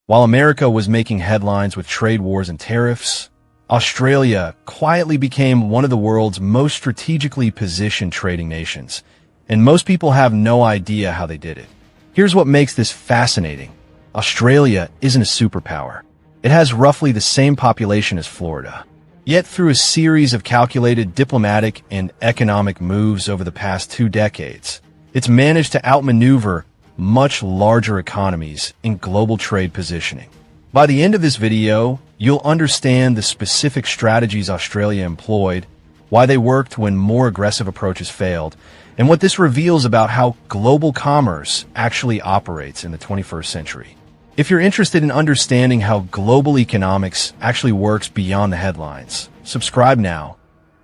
While America was making headlines with trade wars and tariffs, Australia quietly became one of the world's most strategically positioned trading nations, and most people have no idea how they did it. Here's what makes this fascinating. Australia isn't a superpower. It has roughly the same population as Florida. Yet through a series of calculated diplomatic and economic moves over the past 2 decades, it's managed to outmaneuver much larger economies in global trade positioning. By the end of this video, you'll understand the specific strategies Australia employed, why they worked when more aggressive approaches failed, and what this reveals about how global commerce actually operates in the 21st century. If you're interested in understanding how global economics actually works beyond the headlines, subscribe now.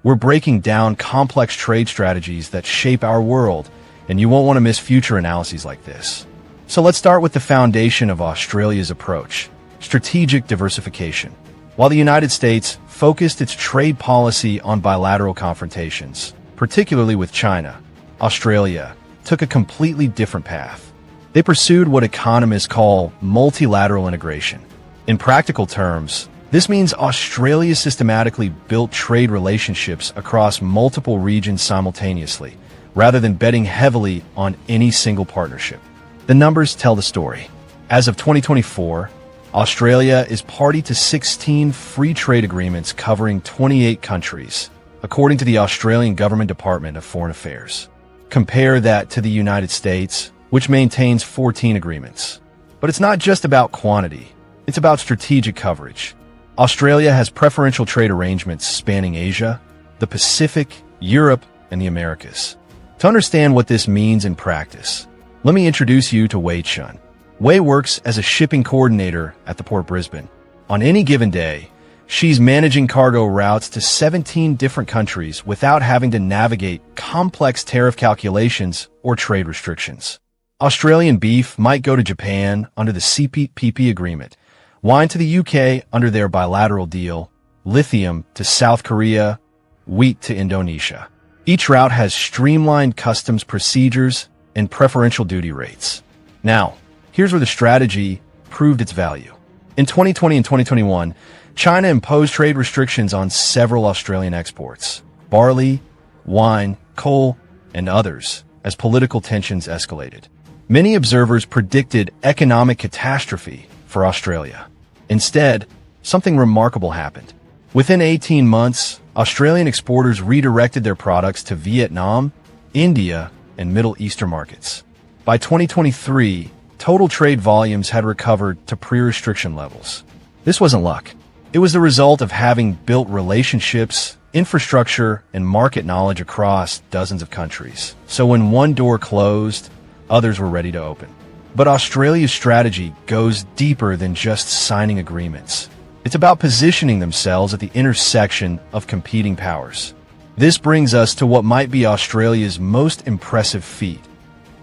We're breaking down complex trade strategies that shape our world, and you won't want to miss future analyses like this. So let's start with the foundation of Australia's approach: strategic diversification. While the United States focused its trade policy on bilateral confrontations, particularly with China, Australia took a completely different path. They pursued what economists call multilateral integration. In practical terms, this means Australia systematically built trade relationships across multiple regions simultaneously, rather than betting heavily on any single partnership. The numbers tell the story. As of 2024, Australia is party to 16 free trade agreements covering 28 countries, according to the Australian Government Department of Foreign Affairs. Compare that to the United States, which maintains 14 agreements. But it's not just about quantity, it's about strategic coverage. Australia has preferential trade arrangements spanning Asia, the Pacific, Europe, and the Americas. To understand what this means in practice, let me introduce you to Wei Chun. Wei works as a shipping coordinator at the Port Brisbane. On any given day, she's managing cargo routes to 17 different countries without having to navigate complex tariff calculations or trade restrictions. Australian beef might go to Japan under the CPTPP agreement, wine to the UK under their bilateral deal, lithium to South Korea, wheat to Indonesia. Each route has streamlined customs procedures and preferential duty rates. Now, here's where the strategy proved its value. In 2020 and 2021, China imposed trade restrictions on several Australian exports: barley, wine, coal, and others, as political tensions escalated. Many observers predicted economic catastrophe for Australia. Instead, something remarkable happened. Within 18 months, Australian exporters redirected their products to Vietnam, India, and Middle Eastern markets. By 2023, total trade volumes had recovered to pre-restriction levels. This wasn't luck. It was the result of having built relationships, infrastructure, and market knowledge across dozens of countries. So when one door closed, others were ready to open. But Australia's strategy goes deeper than just signing agreements. It's about positioning themselves at the intersection of competing powers. This brings us to what might be Australia's most impressive feat: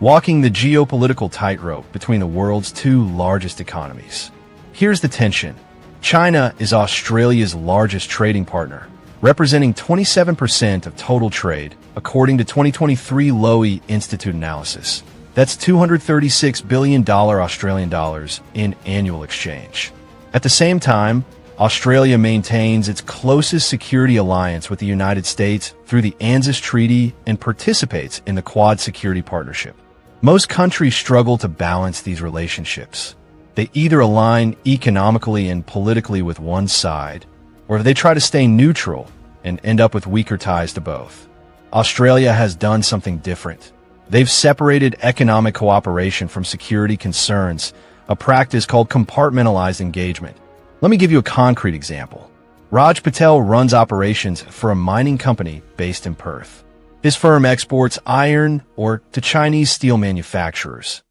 walking the geopolitical tightrope between the world's 2 largest economies. Here's the tension. China is Australia's largest trading partner, representing 27% of total trade, according to 2023 Lowy Institute analysis. That's $236 billion Australian dollars in annual exchange. At the same time, Australia maintains its closest security alliance with the United States through the ANZUS Treaty and participates in the Quad Security Partnership. Most countries struggle to balance these relationships. They either align economically and politically with one side, or they try to stay neutral and end up with weaker ties to both. Australia has done something different. They've separated economic cooperation from security concerns, a practice called compartmentalized engagement. Let me give you a concrete example. Raj Patel runs operations for a mining company based in Perth. His firm exports iron ore to Chinese steel manufacturers.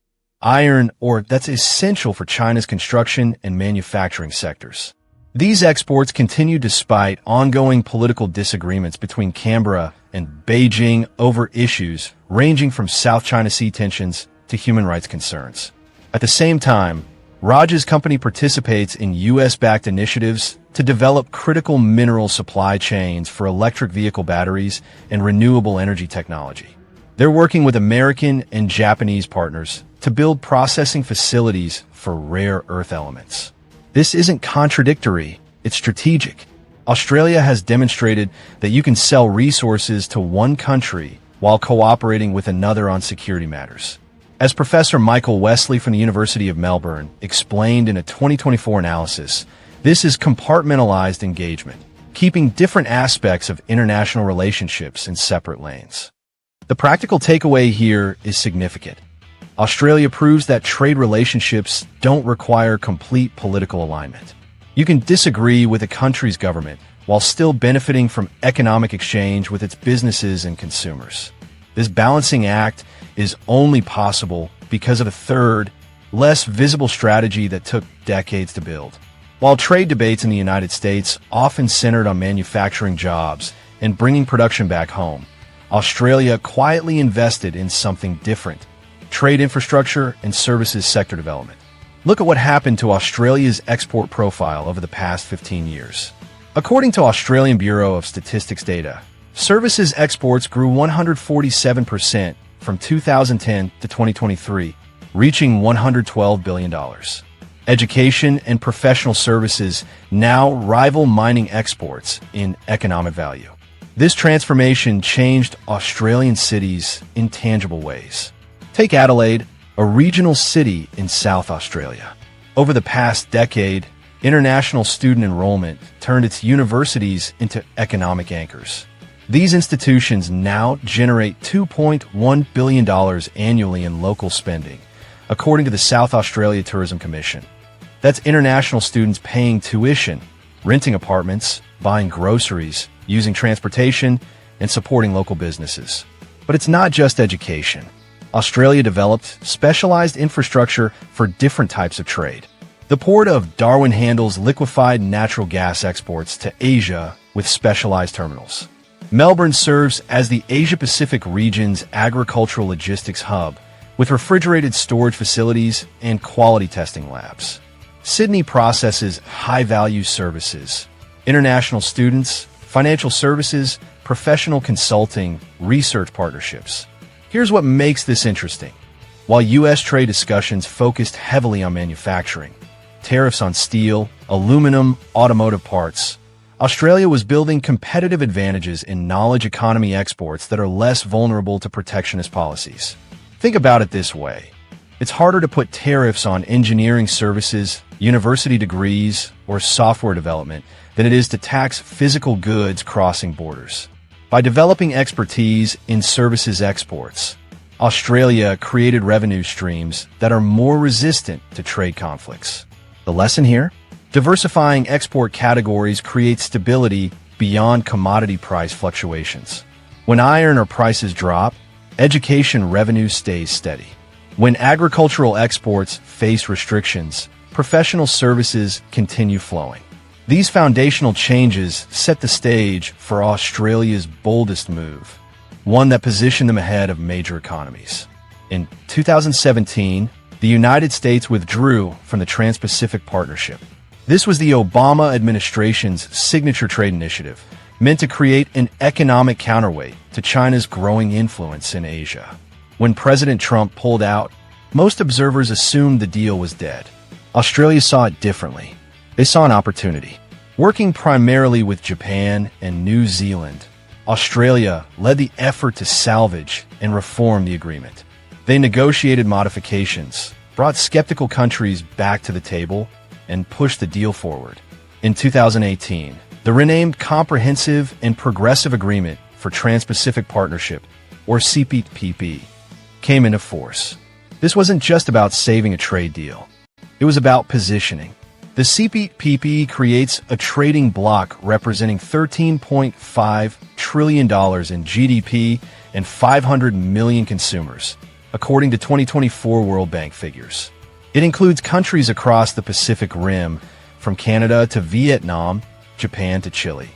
Iron ore that's essential for China's construction and manufacturing sectors. These exports continue despite ongoing political disagreements between Canberra and Beijing over issues ranging from South China Sea tensions to human rights concerns. At the same time, Raj's company participates in U.S.-backed initiatives to develop critical mineral supply chains for electric vehicle batteries and renewable energy technology. They're working with American and Japanese partners to build processing facilities for rare earth elements. This isn't contradictory, it's strategic. Australia has demonstrated that you can sell resources to one country while cooperating with another on security matters. As Professor Michael Wesley from the University of Melbourne explained in a 2024 analysis, this is compartmentalized engagement, keeping different aspects of international relationships in separate lanes. The practical takeaway here is significant. Australia proves that trade relationships don't require complete political alignment. You can disagree with a country's government while still benefiting from economic exchange with its businesses and consumers. This balancing act is only possible because of a third, less visible strategy that took decades to build. While trade debates in the United States often centered on manufacturing jobs and bringing production back home, Australia quietly invested in something different: trade infrastructure and services sector development. Look at what happened to Australia's export profile over the past 15 years. According to Australian Bureau of Statistics data, services exports grew 147% from 2010 to 2023, reaching $112 billion. Education and professional services now rival mining exports in economic value. This transformation changed Australian cities in tangible ways. Take Adelaide, a regional city in South Australia. Over the past decade, international student enrollment turned its universities into economic anchors. These institutions now generate $2.1 billion annually in local spending, according to the South Australia Tourism Commission. That's international students paying tuition, renting apartments, buying groceries, using transportation, and supporting local businesses. But it's not just education. Australia developed specialized infrastructure for different types of trade. The port of Darwin handles liquefied natural gas exports to Asia with specialized terminals. Melbourne serves as the Asia-Pacific region's agricultural logistics hub, with refrigerated storage facilities and quality testing labs. Sydney processes high-value services: international students, financial services, professional consulting, research partnerships. Here's what makes this interesting. While U.S. trade discussions focused heavily on manufacturing, tariffs on steel, aluminum, automotive parts, Australia was building competitive advantages in knowledge economy exports that are less vulnerable to protectionist policies. Think about it this way. It's harder to put tariffs on engineering services, university degrees, or software development than it is to tax physical goods crossing borders. By developing expertise in services exports, Australia created revenue streams that are more resistant to trade conflicts. The lesson here? Diversifying export categories creates stability beyond commodity price fluctuations. When iron ore prices drop, education revenue stays steady. When agricultural exports face restrictions, professional services continue flowing. These foundational changes set the stage for Australia's boldest move, one that positioned them ahead of major economies. In 2017, the United States withdrew from the Trans-Pacific Partnership. This was the Obama administration's signature trade initiative, meant to create an economic counterweight to China's growing influence in Asia. When President Trump pulled out, most observers assumed the deal was dead. Australia saw it differently. They saw an opportunity. Working primarily with Japan and New Zealand, Australia led the effort to salvage and reform the agreement. They negotiated modifications, brought skeptical countries back to the table, and pushed the deal forward. In 2018, the renamed Comprehensive and Progressive Agreement for Trans-Pacific Partnership, or CPTPP, came into force. This wasn't just about saving a trade deal. It was about positioning. The CPTPP creates a trading bloc representing $13.5 trillion in GDP and 500 million consumers, according to 2024 World Bank figures. It includes countries across the Pacific Rim, from Canada to Vietnam, Japan to Chile.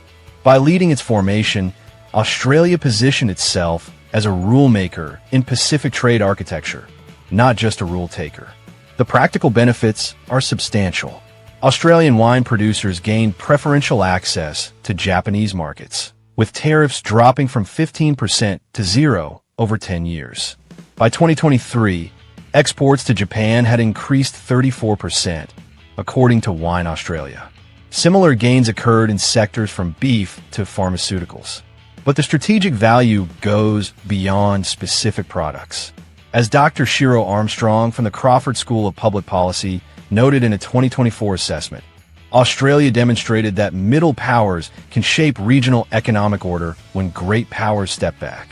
By leading its formation, Australia positioned itself as a rule-maker in Pacific trade architecture, not just a rule-taker. The practical benefits are substantial. Australian wine producers gained preferential access to Japanese markets, with tariffs dropping from 15% to 0% over 10 years. By 2023, Exports to Japan had increased 34%, according to Wine Australia. Similar gains occurred in sectors from beef to pharmaceuticals. But the strategic value goes beyond specific products. As Dr. Shiro Armstrong from the Crawford School of Public Policy noted in a 2024 assessment, Australia demonstrated that middle powers can shape regional economic order when great powers step back.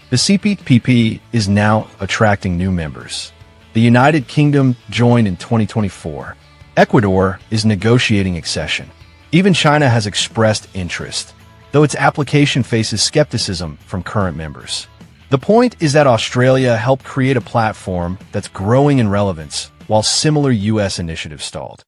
The CPTPP is now attracting new members. The United Kingdom joined in 2024. Ecuador is negotiating accession. Even China has expressed interest, though its application faces skepticism from current members. The point is that Australia helped create a platform that's growing in relevance, while similar U.S. initiatives stalled.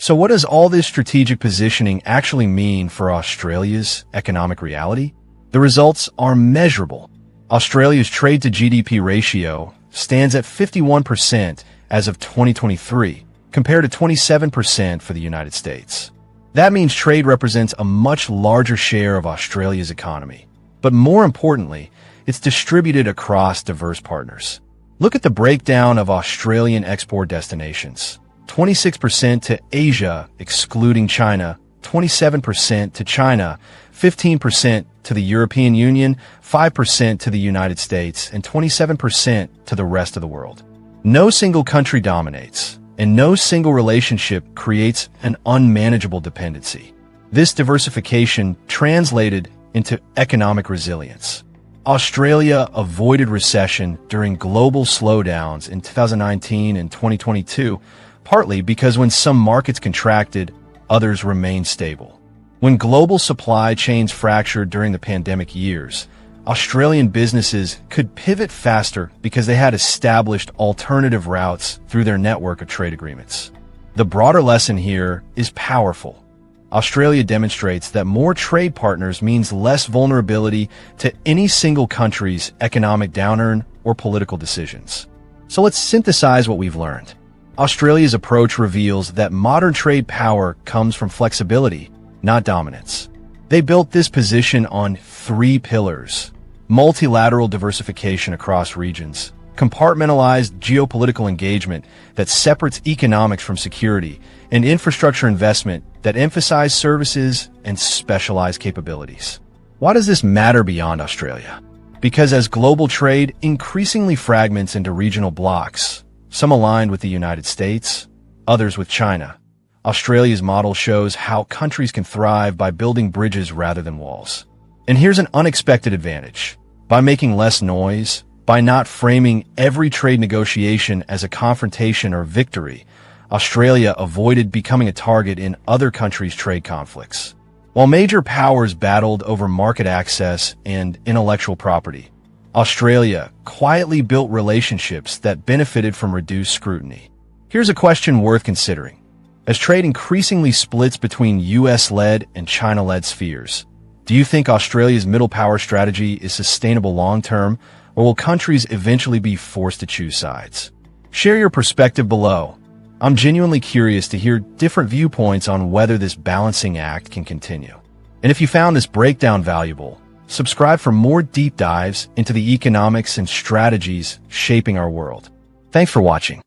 So what does all this strategic positioning actually mean for Australia's economic reality? The results are measurable. Australia's trade to GDP ratio stands at 51% as of 2023, compared to 27% for the United States. That means trade represents a much larger share of Australia's economy. But more importantly, it's distributed across diverse partners. Look at the breakdown of Australian export destinations. 26% to Asia, excluding China, 27% to China, 15% to the European Union, 5% to the United States, and 27% to the rest of the world. No single country dominates, and no single relationship creates an unmanageable dependency. This diversification translated into economic resilience. Australia avoided recession during global slowdowns in 2019 and 2022, partly because when some markets contracted, others remained stable. When global supply chains fractured during the pandemic years, Australian businesses could pivot faster because they had established alternative routes through their network of trade agreements. The broader lesson here is powerful. Australia demonstrates that more trade partners means less vulnerability to any single country's economic downturn or political decisions. So let's synthesize what we've learned. Australia's approach reveals that modern trade power comes from flexibility, not dominance. They built this position on three pillars: multilateral diversification across regions, compartmentalized geopolitical engagement that separates economics from security, and infrastructure investment that emphasize services and specialized capabilities. Why does this matter beyond Australia? Because as global trade increasingly fragments into regional blocs, some aligned with the United States, others with China, Australia's model shows how countries can thrive by building bridges rather than walls. And here's an unexpected advantage. By making less noise, by not framing every trade negotiation as a confrontation or victory, Australia avoided becoming a target in other countries' trade conflicts. While major powers battled over market access and intellectual property, Australia quietly built relationships that benefited from reduced scrutiny. Here's a question worth considering. As trade increasingly splits between U.S.-led and China-led spheres, do you think Australia's middle power strategy is sustainable long-term, or will countries eventually be forced to choose sides? Share your perspective below. I'm genuinely curious to hear different viewpoints on whether this balancing act can continue. And if you found this breakdown valuable, subscribe for more deep dives into the economics and strategies shaping our world. Thanks for watching.